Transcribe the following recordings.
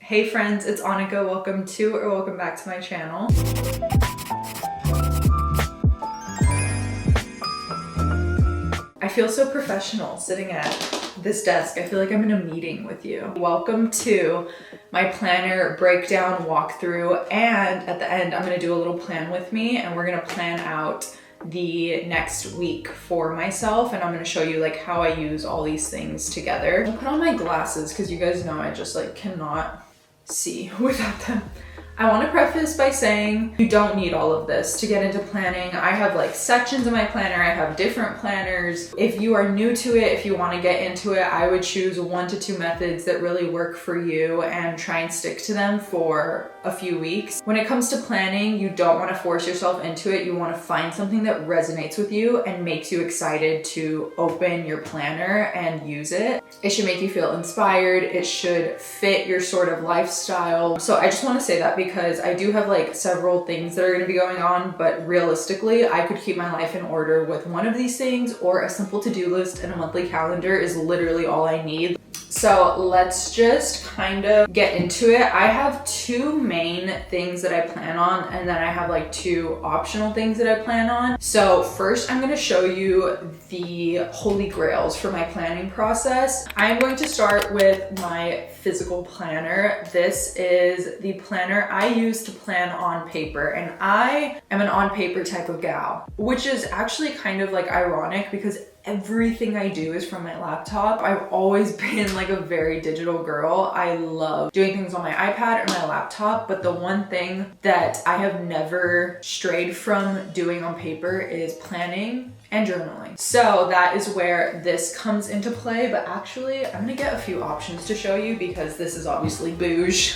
Hey friends, it's Annika. Welcome back to my channel. I feel so professional sitting at this desk. I feel like I'm in a meeting with you. Welcome to my planner breakdown walkthrough, and at the end I'm gonna do a little plan with me and we're gonna plan out the next week for myself, and I'm going to show you like how I use all these things together. I'll put on my glasses because you guys know I just like cannot see without them. I want to preface by saying you don't need all of this to get into planning. I have like sections of my planner. I have different planners. If you are new to it, if you want to get into it, I would choose 1 to 2 methods that really work for you and try and stick to them for a few weeks. When it comes to planning, you don't want to force yourself into it. You want to find something that resonates with you and makes you excited to open your planner and use it. It should make you feel inspired. It should fit your sort of lifestyle. So I just want to say that because I do have like several things that are going to be going on, but realistically, I could keep my life in order with one of these things, or a simple to-do list and a monthly calendar is literally all I need. So let's just kind of get into it. I have 2 main things that I plan on, and then I have like 2 optional things that I plan on. So first I'm going to show you the holy grails for my planning process. I'm going to start with my physical planner. This is the planner I use to plan on paper, and I am an on paper type of gal, which is actually kind of like ironic because everything I do is from my laptop. I've always been like a very digital girl. I love doing things on my iPad or my laptop, but the one thing that I have never strayed from doing on paper is planning and journaling. So that is where this comes into play, but actually I'm gonna get a few options to show you because this is obviously bougie.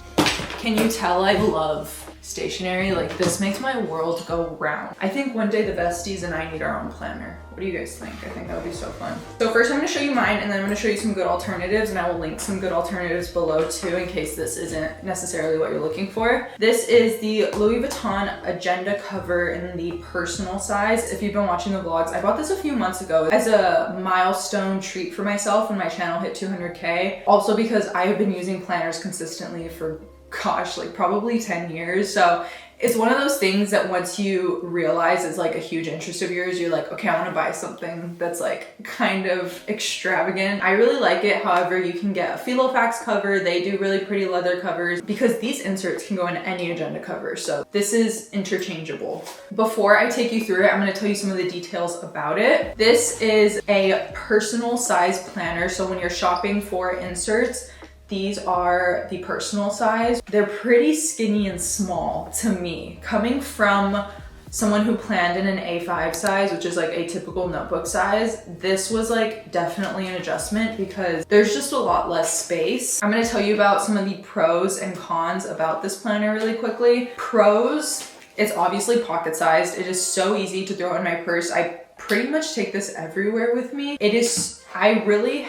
Can you tell I love stationery? Like, this makes my world go round. I think one day the besties and I need our own planner. What do you guys think? I think that would be so fun. So first I'm going to show you mine, and then I'm going to show you some good alternatives, and I will link some good alternatives below too in case this isn't necessarily what you're looking for. This is the Louis Vuitton agenda cover in the personal size. If you've been watching the vlogs, I bought this a few months ago as a milestone treat for myself when my channel hit 200K. Also because I have been using planners consistently for gosh, like probably 10 years. So it's one of those things that once you realize it's like a huge interest of yours, you're like, okay, I want to buy something that's like kind of extravagant. I really like it. However, you can get a Filofax cover. They do really pretty leather covers because these inserts can go in any agenda cover. So this is interchangeable. Before I take you through it, I'm going to tell you some of the details about it. This is a personal size planner. So when you're shopping for inserts, these are the personal size. They're pretty skinny and small to me. Coming from someone who planned in an A5 size, which is like a typical notebook size, this was like definitely an adjustment because there's just a lot less space. I'm gonna tell you about some of the pros and cons about this planner really quickly. Pros, it's obviously pocket sized. It is so easy to throw in my purse. I pretty much take this everywhere with me. It's really,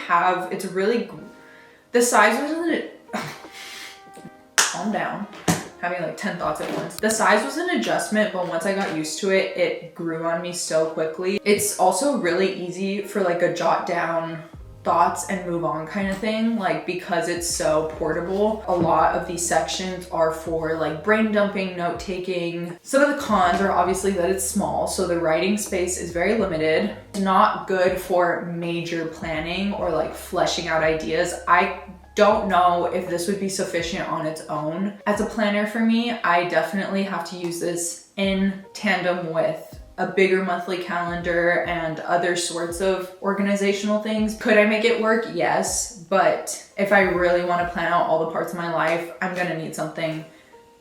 the size wasn't, calm down, having like 10 thoughts at once. The size was an adjustment, but once I got used to it, it grew on me so quickly. It's also really easy for like a jot down thoughts and move on kind of thing, like because it's so portable. A lot of these sections are for like brain dumping, note taking. Some of the cons are obviously that it's small, so the writing space is very limited. Not good for major planning or like fleshing out ideas. I don't know if this would be sufficient on its own as a planner for me. I definitely have to use this in tandem with a bigger monthly calendar and other sorts of organizational things. Could I make it work? Yes, but if I really want to plan out all the parts of my life, I'm gonna need something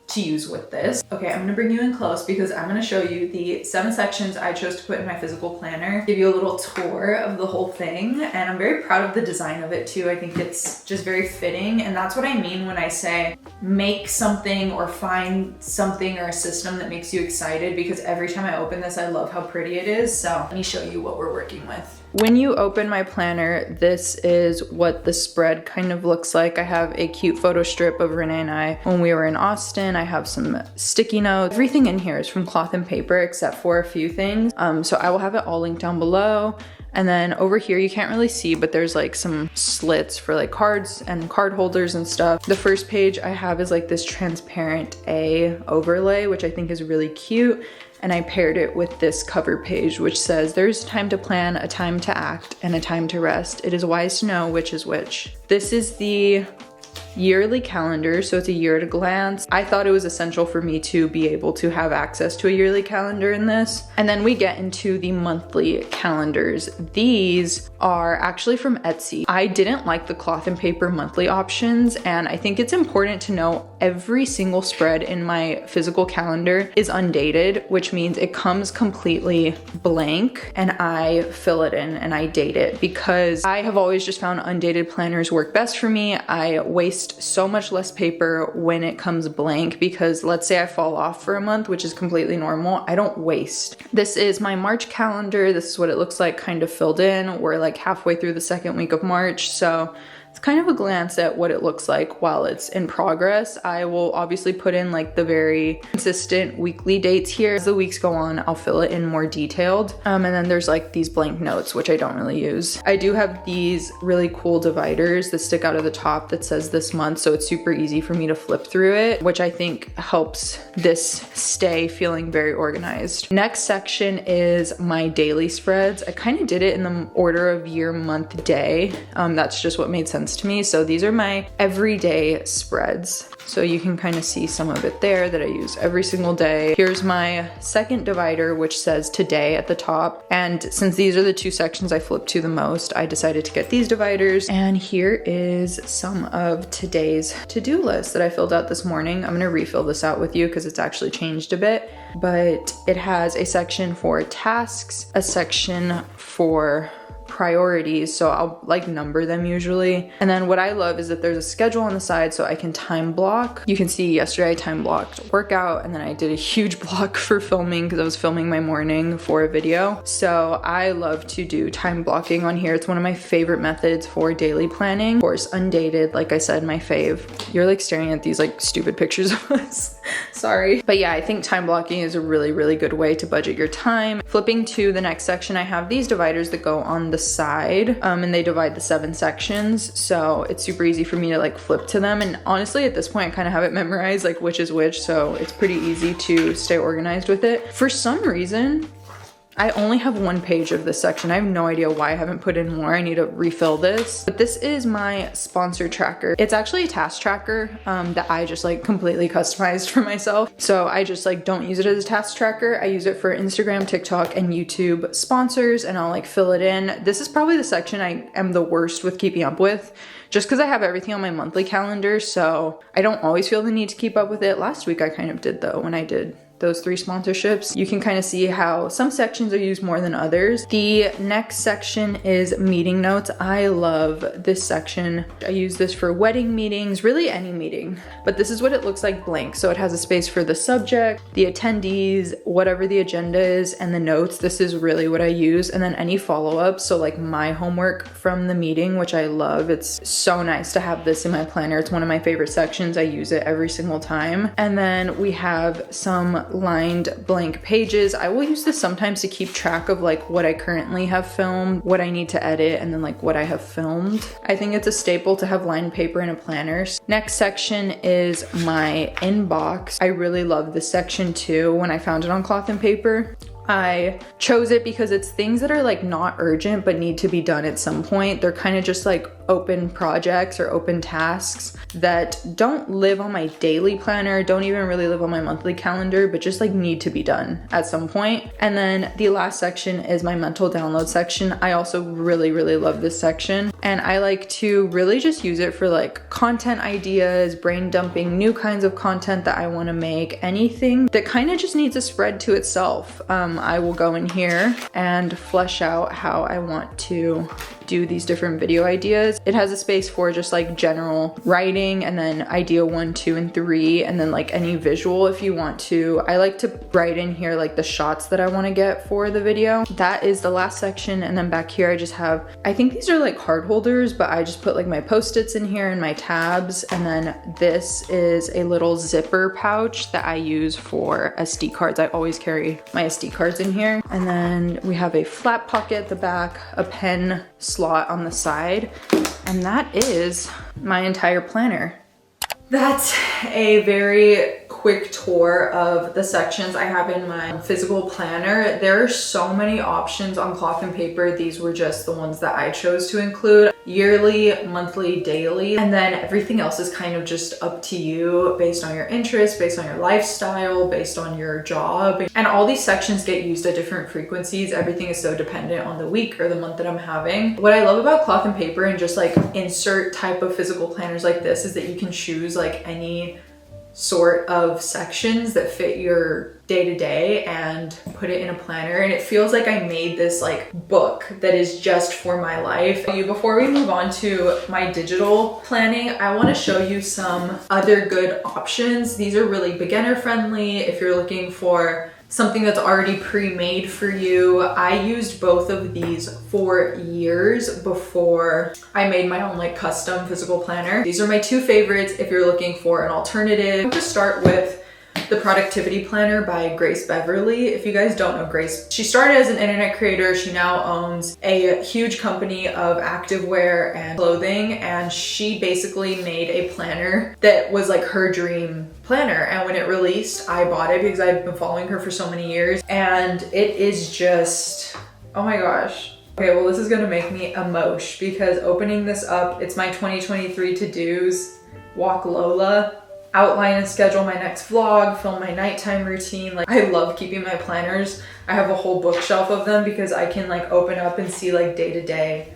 to use with this. Okay, I'm gonna bring you in close because I'm gonna show you the 7 sections I chose to put in my physical planner, give you a little tour of the whole thing, and I'm very proud of the design of it too. I think it's just very fitting, and that's what I mean when I say make something or find something or a system that makes you excited, because every time I open this, I love how pretty it is. So let me show you what we're working with. When you open my planner, this is what the spread kind of looks like. I have a cute photo strip of Renee and I when we were in Austin. I have some sticky notes. Everything in here is from cloth and paper except for a few things. So I will have it all linked down below. And then over here, you can't really see, but there's like some slits for like cards and card holders and stuff. The first page I have is like this transparent A overlay, which I think is really cute. And I paired it with this cover page, which says, "There's a time to plan, a time to act, and a time to rest. It is wise to know which is which." This is the yearly calendar, so it's a year at a glance. I thought it was essential for me to be able to have access to a yearly calendar in this. And then we get into the monthly calendars. These are actually from Etsy. I didn't like the cloth and paper monthly options, and I think it's important to know every single spread in my physical calendar is undated, which means it comes completely blank and I fill it in and I date it, because I have always just found undated planners work best for me. I waste so much less paper when it comes blank, because let's say I fall off for a month, which is completely normal, I don't waste. This is my March calendar. This is what it looks like kind of filled in. We're like halfway through the second week of March, so it's kind of a glance at what it looks like while it's in progress. I will obviously put in like the very consistent weekly dates here. As the weeks go on, I'll fill it in more detailed. And then there's like these blank notes, which I don't really use. I do have these really cool dividers that stick out of the top that says this month, so it's super easy for me to flip through it, which I think helps this stay feeling very organized. Next section is my daily spreads. I kind of did it in the order of year, month, day. That's just what made sense to me. So these are my everyday spreads. So you can kind of see some of it there that I use every single day. Here's my second divider, which says today at the top. And since these are the two sections I flip to the most, I decided to get these dividers. And here is some of today's to-do list that I filled out this morning. I'm gonna refill this out with you because it's actually changed a bit, but it has a section for tasks, a section for priorities, so I'll like number them usually. And then what I love is that there's a schedule on the side so I can time block. You can see yesterday I time blocked workout, and then I did a huge block for filming because I was filming my morning for a video. So I love to do time blocking on here. It's one of my favorite methods for daily planning. Of course, undated, like I said, my fave. You're like staring at these like stupid pictures of us. Sorry. But yeah, I think time blocking is a really, really good way to budget your time. Flipping to the next section, I have these dividers that go on the side, and they divide the 7 sections, so it's super easy for me to like flip to them. And honestly, at this point I kind of have it memorized, like which is which, so it's pretty easy to stay organized with it. For some reason I only have 1 page of this section. I have no idea why I haven't put in more. I need to refill this. But this is my sponsor tracker. It's actually a task tracker that I just like completely customized for myself. So I just like don't use it as a task tracker. I use it for Instagram, TikTok, and YouTube sponsors, and I'll like fill it in. This is probably the section I am the worst with keeping up with, just because I have everything on my monthly calendar, so I don't always feel the need to keep up with it. Last week I kind of did though, when I did those 3 sponsorships. You can kind of see how some sections are used more than others. The next section is meeting notes. I love this section. I use this for wedding meetings, really any meeting, but this is what it looks like blank. So it has a space for the subject, the attendees, whatever the agenda is, and the notes. This is really what I use. And then any follow-ups, so like my homework from the meeting, which I love. It's so nice to have this in my planner. It's one of my favorite sections. I use it every single time. And then we have some lined blank pages. I will use this sometimes to keep track of like what I currently have filmed, what I need to edit, and then like what I have filmed. I think it's a staple to have lined paper in a planner. Next section is my inbox. I really love this section too. When I found it on cloth and paper, I chose it because it's things that are like not urgent but need to be done at some point. They're kind of just like open projects or open tasks that don't live on my daily planner, don't even really live on my monthly calendar, but just like need to be done at some point. And then the last section is my mental download section. I also really, really love this section, and I like to really just use it for like content ideas, brain dumping, new kinds of content that I want to make, anything that kind of just needs a spread to itself. I will go in here and flesh out how I want to do these different video ideas. It has a space for just like general writing, and then idea 1, 2, and 3, and then like any visual if you want to. I like to write in here like the shots that I want to get for the video. That is the last section, and then back here I just have, I think these are like card holders, but I just put like my post-its in here and my tabs, and then this is a little zipper pouch that I use for SD cards. I always carry my SD cards in here. And then we have a flat pocket at the back, a pen slot on the side, and that is my entire planner. That's a very quick tour of the sections I have in my physical planner. There are so many options on cloth and paper. These were just the ones that I chose to include. Yearly, monthly, daily, and then everything else is kind of just up to you based on your interests, based on your lifestyle, based on your job. And all these sections get used at different frequencies. Everything is so dependent on the week or the month that I'm having. What I love about cloth and paper and just like insert type of physical planners like this is that you can choose like any sort of sections that fit your day-to-day and put it in a planner, and it feels like I made this like book that is just for my life. Before we move on to my digital planning, I want to show you some other good options. These are really beginner friendly if you're looking for something that's already pre-made for you. I used both of these for years before I made my own like custom physical planner. These are my two favorites if you're looking for an alternative. I'm gonna start with the Productivity Planner by Grace Beverly. If you guys don't know Grace, she started as an internet creator. She now owns a huge company of activewear and clothing, and she basically made a planner that was like her dream planner. And when it released, I bought it because I've been following her for so many years, and it is just, oh my gosh. Okay, well, this is gonna make me emosh because opening this up, it's my 2023 to-dos, walk Lola, outline and schedule my next vlog, film my nighttime routine. Like, I love keeping my planners. I have a whole bookshelf of them because I can like open up and see like day to day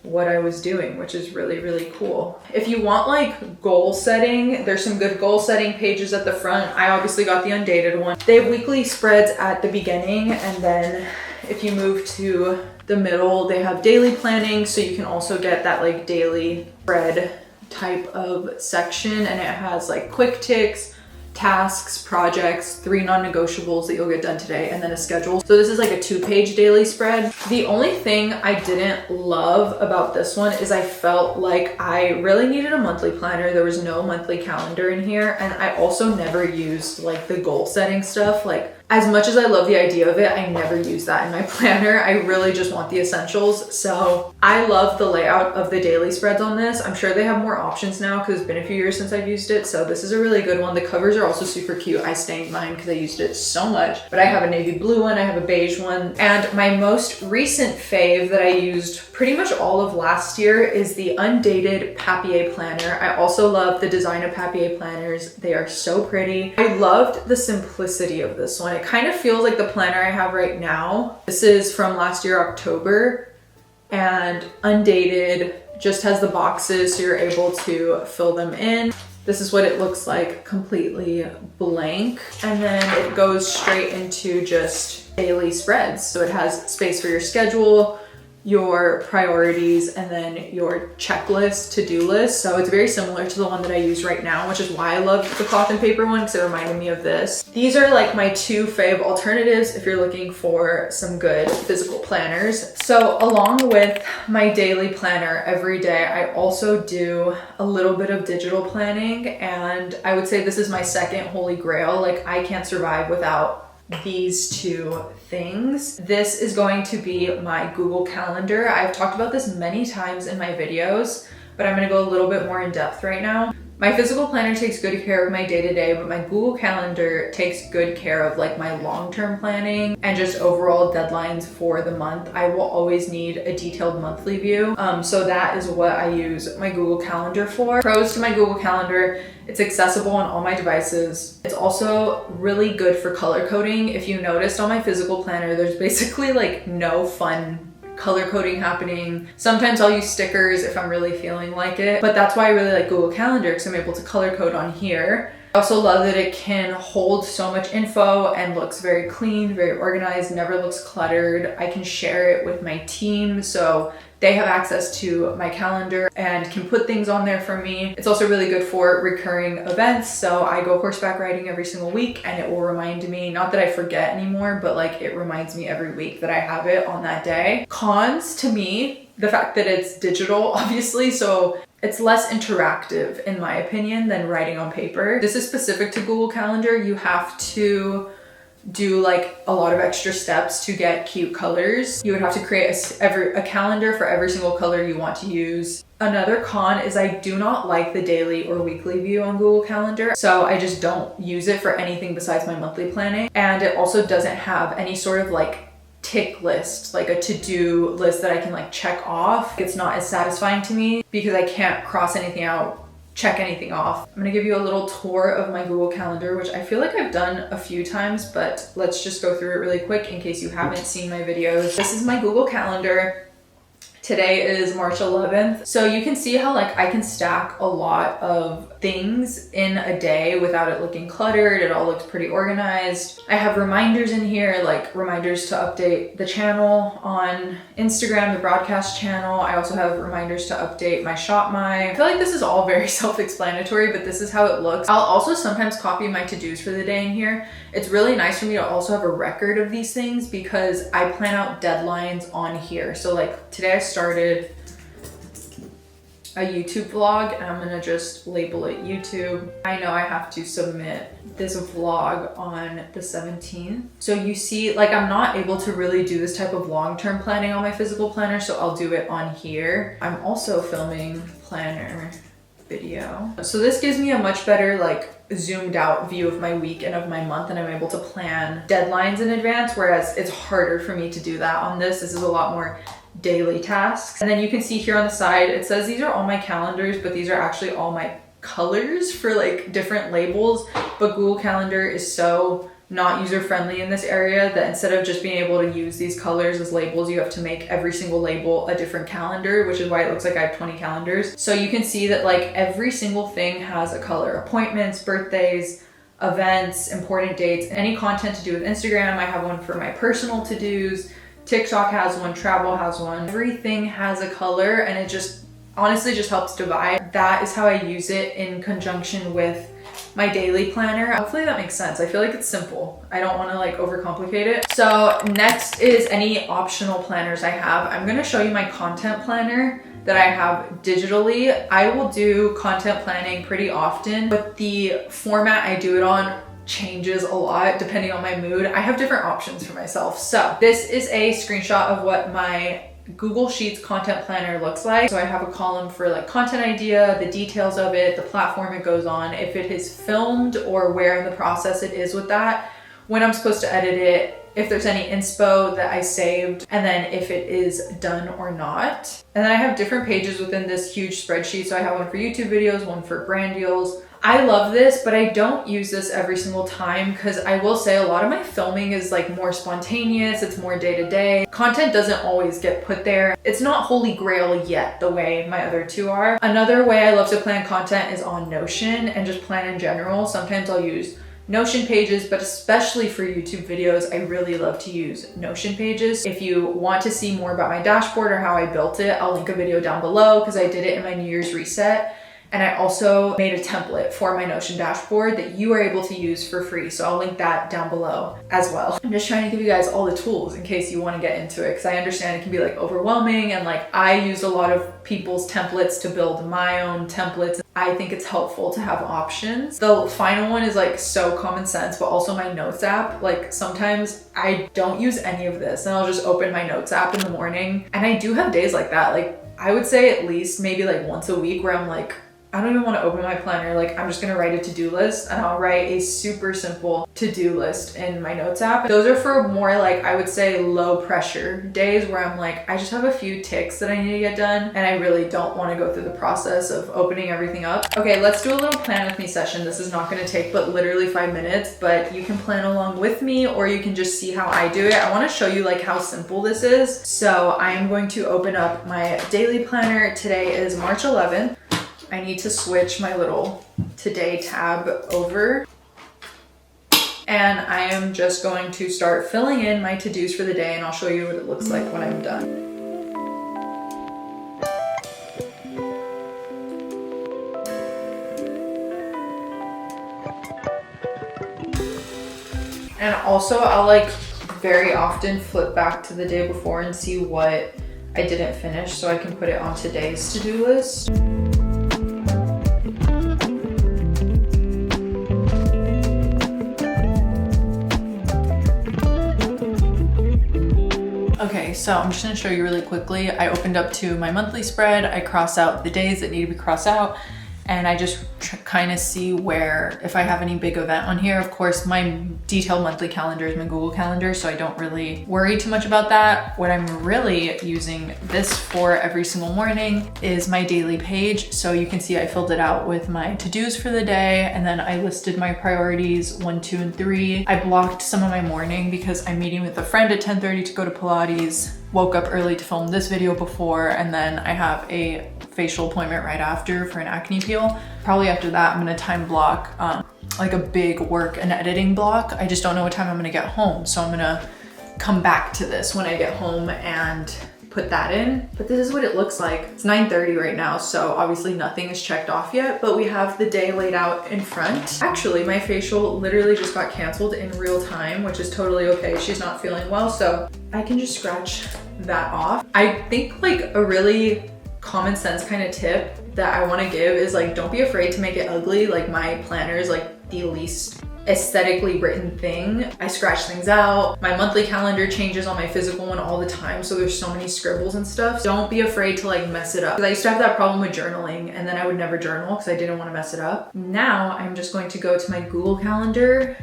what I was doing, which is really, really cool. If you want like goal setting, there's some good goal setting pages at the front. I obviously got the undated one. They have weekly spreads at the beginning, and then if you move to the middle, they have daily planning, so you can also get that like daily spread type of section, and it has like quick ticks, tasks, projects, 3 non-negotiables that you'll get done today, and then a schedule. So this is like a 2-page daily spread. The only thing I didn't love about this one is I felt like I really needed a monthly planner. There was no monthly calendar in here, and I also never used like the goal setting stuff. Like, as much as I love the idea of it, I never use that in my planner. I really just want the essentials. So I love the layout of the daily spreads on this. I'm sure they have more options now because it's been a few years since I've used it. So this is a really good one. The covers are also super cute. I stained mine because I used it so much, but I have a navy blue one, I have a beige one. And my most recent fave that I used pretty much all of last year is the undated Papier planner. I also love the design of Papier planners. They are so pretty. I loved the simplicity of this one. It kind of feels like the planner I have right now. This is from last year, October, and undated, just has the boxes so you're able to fill them in. This is what it looks like, completely blank. And then it goes straight into just daily spreads. So it has space for your schedule, your priorities, and then your checklist, to-do list. So it's very similar to the one that I use right now, which is why I love the cloth and paper one, because it reminded me of this. These are like my 2 fave alternatives if you're looking for some good physical planners. So along with my daily planner every day, I also do a little bit of digital planning, and I would say this is my second holy grail. Like, I can't survive without these 2 things. This is going to be my Google Calendar. I've talked about this many times in my videos, but I'm gonna go a little bit more in depth right now. My physical planner takes good care of my day-to-day, but my Google Calendar takes good care of like my long-term planning and just overall deadlines for the month. I will always need a detailed monthly view. So that is what I use my Google Calendar for. Pros to my Google Calendar: it's accessible on all my devices. It's also really good for color coding. If you noticed on my physical planner, there's basically like no fun color coding happening. Sometimes I'll use stickers if I'm really feeling like it, but that's why I really like Google Calendar, because I'm able to color code on here. I also love that it can hold so much info and looks very clean, very organized, never looks cluttered. I can share it with my team, so They have access to my calendar and can put things on there for me. It's also really good for recurring events. So I go horseback riding every single week and it will remind me, not that I forget anymore, but like it reminds me every week that I have it on that day. Cons to me, the fact that it's digital, obviously, so it's less interactive in my opinion than writing on paper. This is specific to Google Calendar. You have to do like a lot of extra steps to get cute colors. You would have to create a calendar for every single color you want to use. Another con is I do not like the daily or weekly view on Google Calendar. So I just don't use it for anything besides my monthly planning. And it also doesn't have any sort of like tick list, like a to-do list that I can like check off. It's not as satisfying to me because I can't cross anything out, check anything off. I'm gonna give you a little tour of my Google Calendar, which I feel like I've done a few times, but let's just go through it really quick in case you haven't seen my videos. This is my Google Calendar. Today is March 11th. So you can see how like I can stack a lot of things in a day without it looking cluttered. It all looks pretty organized. I have reminders in here, like reminders to update the channel on Instagram, the broadcast channel. I also have reminders to update my Shop My. I feel like this is all very self-explanatory, but this is how it looks. I'll also sometimes copy my to-dos for the day in here. It's really nice for me to also have a record of these things because I plan out deadlines on here. So like today I started a YouTube vlog and I'm gonna just label it YouTube. I know I have to submit this vlog on the 17th. So you see, like I'm not able to really do this type of long-term planning on my physical planner, so I'll do it on here. I'm also filming planner video. So this gives me a much better like zoomed out view of my week and of my month, and I'm able to plan deadlines in advance, whereas it's harder for me to do that on this. This is a lot more daily tasks. And then you can see here on the side, it says these are all my calendars, but these are actually all my colors for like different labels. But Google Calendar is so not user-friendly in this area that instead of just being able to use these colors as labels, you have to make every single label a different calendar, which is why it looks like I have 20 calendars. So you can see that like every single thing has a color. Appointments, birthdays, events, important dates, any content to do with Instagram. I have one for my personal to-dos. TikTok has one, travel has one. Everything has a color and it just honestly just helps divide. That is how I use it in conjunction with my daily planner. Hopefully that makes sense. I feel like it's simple. I don't want to like overcomplicate it. So next is any optional planners I have. I'm going to show you my content planner that I have digitally. I will do content planning pretty often, but the format I do it on changes a lot depending on my mood. I have different options for myself. So this is a screenshot of what my Google Sheets content planner looks like. So I have a column for like content idea, the details of it, the platform it goes on, if it is filmed or where in the process it is with that, when I'm supposed to edit it, if there's any inspo that I saved, and then if it is done or not. And then I have different pages within this huge spreadsheet. So I have one for YouTube videos, one for brand deals. I love this, but I don't use this every single time because I will say a lot of my filming is like more spontaneous. It's more day to day. Content doesn't always get put there. It's not holy grail yet the way my other two are. Another way I love to plan content is on Notion and just plan in general. Sometimes I'll use Notion pages, but especially for YouTube videos, I really love to use Notion pages. If you want to see more about my dashboard or how I built it, I'll link a video down below because I did it in my New Year's reset. And I also made a template for my Notion dashboard that you are able to use for free. So I'll link that down below as well. I'm just trying to give you guys all the tools in case you want to get into it, because I understand it can be like overwhelming, and like I use a lot of people's templates to build my own templates. I think it's helpful to have options. The final one is like so common sense, but also my notes app. Like sometimes I don't use any of this and I'll just open my notes app in the morning. And I do have days like that. Like I would say at least maybe like once a week where I'm like, I don't even want to open my planner. Like I'm just going to write a to-do list, and I'll write a super simple to-do list in my notes app. Those are for more like, I would say low pressure days where I'm like, I just have a few ticks that I need to get done and I really don't want to go through the process of opening everything up. Okay, let's do a little plan with me session. This is not going to take but literally 5 minutes, but you can plan along with me or you can just see how I do it. I want to show you like how simple this is. So I am going to open up my daily planner. Today is March 11th. I need to switch my little today tab over. And I am just going to start filling in my to-dos for the day, and I'll show you what it looks like when I'm done. And also I'll like very often flip back to the day before and see what I didn't finish so I can put it on today's to-do list. Okay, so I'm just gonna show you really quickly. I opened up to my monthly spread. I cross out the days that need to be crossed out, and I just kind of see where, if I have any big event on here. Of course, my detailed monthly calendar is my Google Calendar, so I don't really worry too much about that. What I'm really using this for every single morning is my daily page. So you can see I filled it out with my to-dos for the day, and then I listed my priorities 1, 2, and 3. I blocked some of my morning because I'm meeting with a friend at 10:30 to go to Pilates. Woke up early to film this video before, and then I have a facial appointment right after for an acne peel. Probably after that, I'm gonna time block like a big work and editing block. I just don't know what time I'm gonna get home. So I'm gonna come back to this when I get home and put that in. But this is what it looks like. It's 9:30 right now, so obviously nothing is checked off yet, but we have the day laid out in front. Actually, my facial literally just got canceled in real time, which is totally okay. She's not feeling well, so I can just scratch that off. I think like a really common sense kind of tip that I want to give is like, don't be afraid to make it ugly. Like my planner is like the least aesthetically written thing. I scratch things out. My monthly calendar changes on my physical one all the time, so there's so many scribbles and stuff. Don't be afraid to like mess it up. Because I used to have that problem with journaling, and then I would never journal because I didn't want to mess it up. Now I'm just going to go to my Google Calendar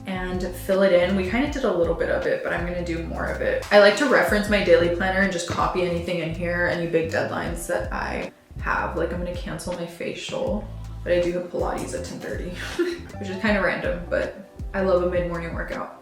and fill it in. We kind of did a little bit of it, but I'm gonna do more of it. I like to reference my daily planner and just copy anything in here, any big deadlines that I have. Like I'm gonna cancel my facial, but I do have Pilates at 10:30, which is kind of random, but I love a mid-morning workout.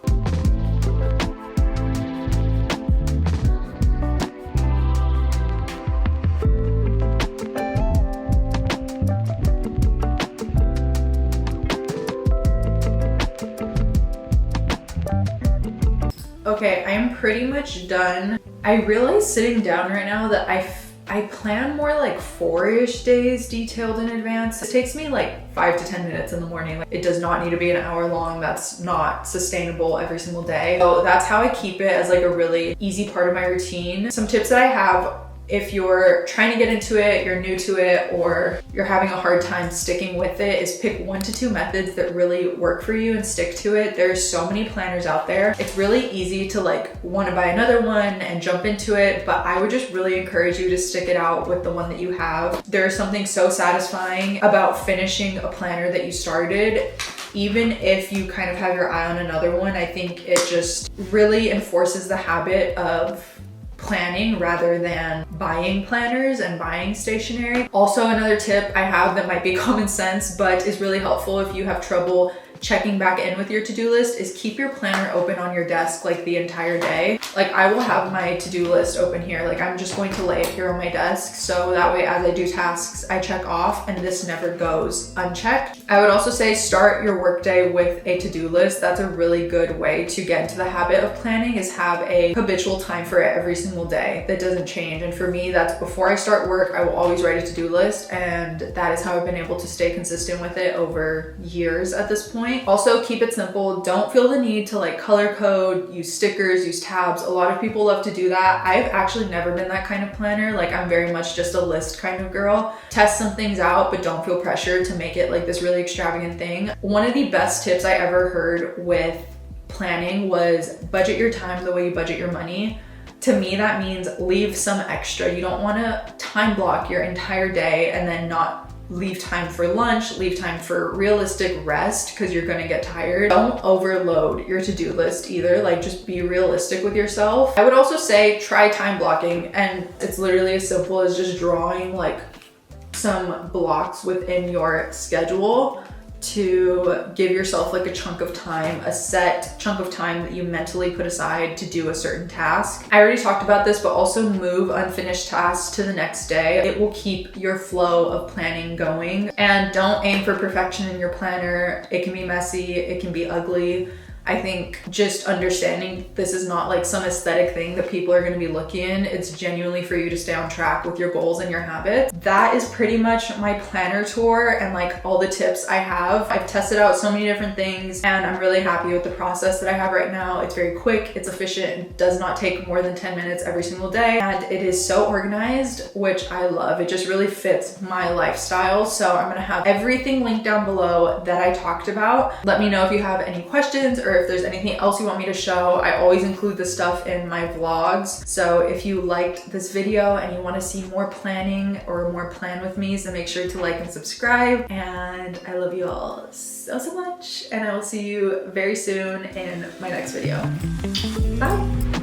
Okay, I am pretty much done. I realize sitting down right now that I plan more like 4-ish days detailed in advance. It takes me like 5 to 10 minutes in the morning. Like, it does not need to be an hour long. That's not sustainable every single day. So that's how I keep it as like a really easy part of my routine. Some tips that I have: if you're trying to get into it, you're new to it, or you're having a hard time sticking with it, is pick 1 to 2 methods that really work for you and stick to it. There's so many planners out there. It's really easy to like want to buy another one and jump into it, but I would just really encourage you to stick it out with the one that you have. There's something so satisfying about finishing a planner that you started. Even if you kind of have your eye on another one, I think it just really enforces the habit of planning rather than buying planners and buying stationery. Also, another tip I have that might be common sense but is really helpful if you have trouble checking back in with your to-do list is keep your planner open on your desk like the entire day. Like I will have my to-do list open here. Like I'm just going to lay it here on my desk, so that way as I do tasks, I check off and this never goes unchecked. I would also say start your workday with a to-do list. That's a really good way to get into the habit of planning, is have a habitual time for it every single day that doesn't change. And for me, that's before I start work, I will always write a to-do list, and that is how I've been able to stay consistent with it over years at this point. Also, keep it simple. Don't feel the need to like color code, use stickers, use tabs. A lot of people love to do that. I've actually never been that kind of planner. Like I'm very much just a list kind of girl. Test some things out, but don't feel pressured to make it like this really extravagant thing. One of the best tips I ever heard with planning was budget your time the way you budget your money. To me, that means leave some extra. You don't want to time block your entire day and then not leave time for lunch, leave time for realistic rest because you're gonna get tired. Don't overload your to-do list either. Like just be realistic with yourself. I would also say try time blocking, and it's literally as simple as just drawing like some blocks within your schedule to give yourself like a chunk of time, a set chunk of time that you mentally put aside to do a certain task. I already talked about this, but also move unfinished tasks to the next day. It will keep your flow of planning going. And don't aim for perfection in your planner. It can be messy, it can be ugly. I think just understanding this is not like some aesthetic thing that people are going to be looking in. It's genuinely for you to stay on track with your goals and your habits. That is pretty much my planner tour and like all the tips I have. I've tested out so many different things and I'm really happy with the process that I have right now. It's very quick, it's efficient, it does not take more than 10 minutes every single day, and it is so organized, which I love. It just really fits my lifestyle. So I'm gonna have everything linked down below that I talked about. Let me know if you have any questions or if there's anything else you want me to show. I always include this stuff in my vlogs. So if you liked this video and you want to see more planning or more plan with me, so make sure to like and subscribe. And I love you all so much, and I will see you very soon in my next video. Bye.